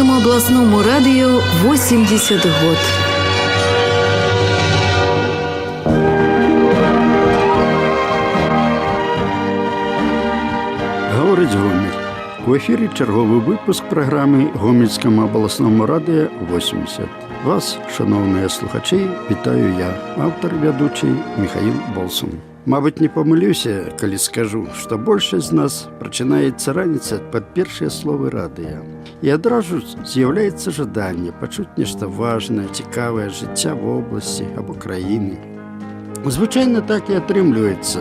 Гомельскому областному радио 80 год. Говорить Гомель. У ефірі черговий випуск програми Гомельському обласному радіо 80. Вас, шановні слухачі, вітаю я, автор ведучий Михаил Болсун. Мабуть, не помилюся, коли скажу, що більшість з нас починається раніця під перші слови радіо. І одразу з'являється жадання почути нечто важне, цікаве життя в області або країні. Звичайно, так і отримується,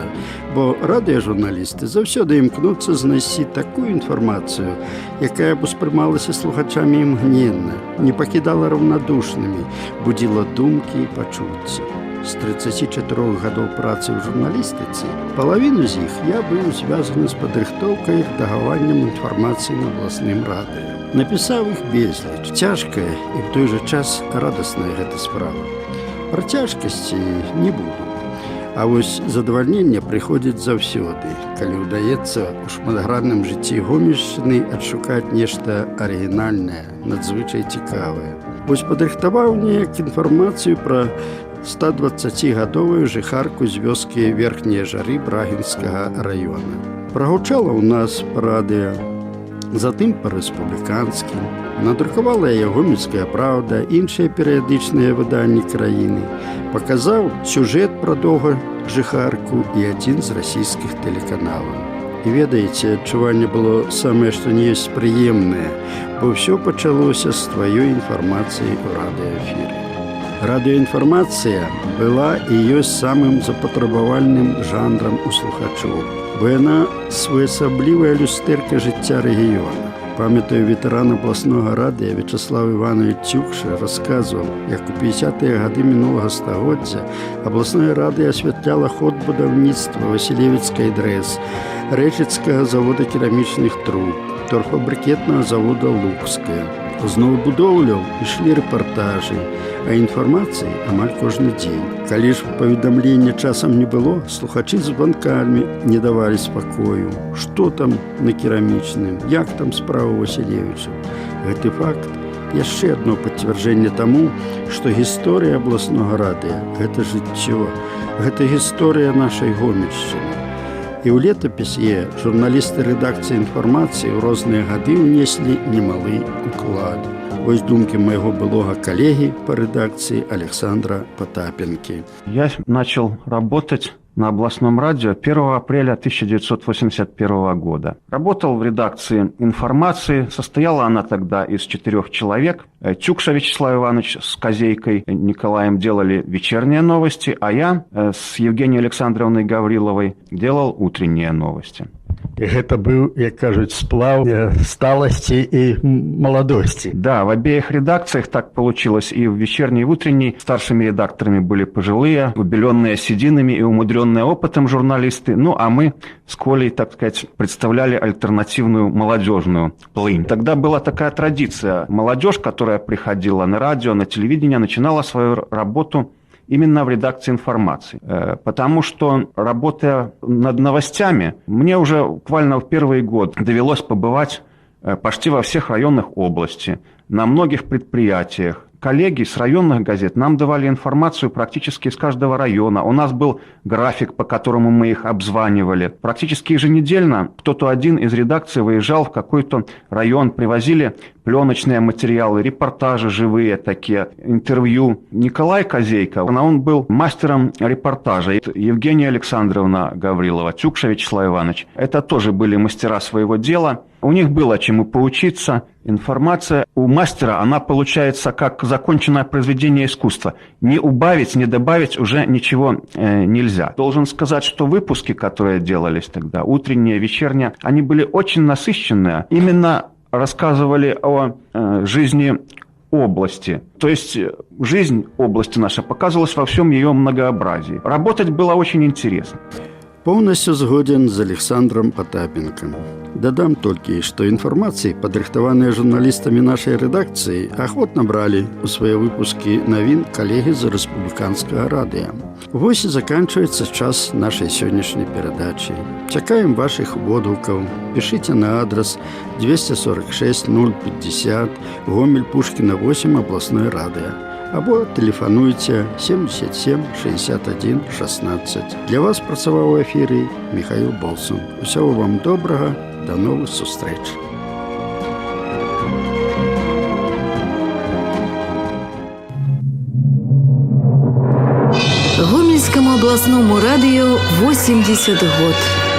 бо радіожурналісти завсюди імкнуться знайти таку інформацію, яка б сприймалася слухачами мгновенно, не покидала равнодушними, будила думки і почуття. З 34 років праці в журналістиці, половину з них я був зв'язаний з підрихтовкою і редагуванням інформації на обласним радіо. Написав їх безліч, тяжка і в той же час радісна ця справа. Про тяжкості не буду. А ось задовольнення приходить завсюди, коли вдається у шматгранному житті Гомельщини відшукати нечто оригінальне, надзвичай цікаве. Ось підрихтував ніяк інформацію про 120-годовую жихарку з вёски Верхние Жары Брагинского района. Прогучала у нас по радіо, затым по республіканським. Надрукувала її Гомельська правда, інші періодичні видання країни. Показав сюжет про довгу жихарку і один з російських телеканалів. І ведаєте, відчування було саме, що не є приємне, бо все почалося з твоєї інформації у радіоефірі. Радіоінформація була і є самим запотребувальним жанром у слухачів, бо вона своєособлива люстерка життя регіону. Пам'ятаю, ветеран обласного радіо В'ячеслав Іванович Тюкша розказував, як у 50-ті роки минулого століття обласне радіо освітляло ход будівництва Васильєвицької ДРЕС, Речицького заводу керамічних труб, торфобрикетного заводу Лукське. З новобудовлю йшли репортажі, а інформації амаль кожен день. Коли ж повідомлення часом не було, слухачі з дзвонками не давали спокою. Що там на керамічному, як там справа Васильєвича? Гэты факт – ще одно підтвердження тому, що історія обласного радіо – це життя, це історія нашої Гомельщини. І у летописі журналісти редакції інформації в різні роки внесли немалий уклад. Ось думки моего былого коллеги по редакции Александра Потапенки. Я начал работать на областном радио 1 апреля 1981 года. Работал в редакции информации. Состояла она тогда из 4 человек. Тюкша Вячеслав Иванович с Козейкой Николаем делали вечерние новости, а я с Евгенией Александровной Гавриловой делал утренние новости. И это был, как кажут, сплав сталости и молодости. Да, в обеих редакциях так получилось. И в вечерней, и в утренней старшими редакторами были пожилые, убеленные сединами и умудренные опытом журналисты. Ну, а мы с Колей, так сказать, представляли альтернативную молодежную плынь. Тогда была такая традиция. Молодежь, которая приходила на радио, на телевидение, начинала свою работу именно в редакции информации. Потому что, работая над новостями, мне уже буквально в первый год довелось побывать почти во всех районах области, на многих предприятиях. Коллеги с районных газет нам давали информацию практически из каждого района. У нас был график, по которому мы их обзванивали. Практически еженедельно кто-то один из редакций выезжал в какой-то район, привозили пленочные материалы, репортажи живые такие, интервью. Николай Козейко, он был мастером репортажа. Евгения Александровна Гаврилова, Тюкша Вячеслав Иванович. Это тоже были мастера своего дела. У них было чему поучиться. Информация у мастера, она получается как законченное произведение искусства. Не убавить, не добавить уже ничего нельзя. Должен сказать, что выпуски, которые делались тогда, утренние, вечерние, они были очень насыщенные. Именно рассказывали о жизни области. То есть жизнь области наша показывалась во всем ее многообразии. Работать было очень интересно. Полностью згоден з Александром Потапенком. Дадам толькі, што інфармацыі, падрыхтаваныя журналістамі нашай рэдакцыі, ахвотна бралі ў свае выпускі навін калегі з рэспубліканскага радыя. Вось і заканчваецца час нашай сённяшняй перадачы. Чакаем вашых водгукаў. Пішыце на адрас 246 050 Гомель Пушкіна 8 абласной радыё. Або тэлефануйце 77 61 16. Для вас працаваў у эфіры Михаил Болсун. Усяго вам добрага, до новых сустрэч. Гомельскому областному радио 80 год.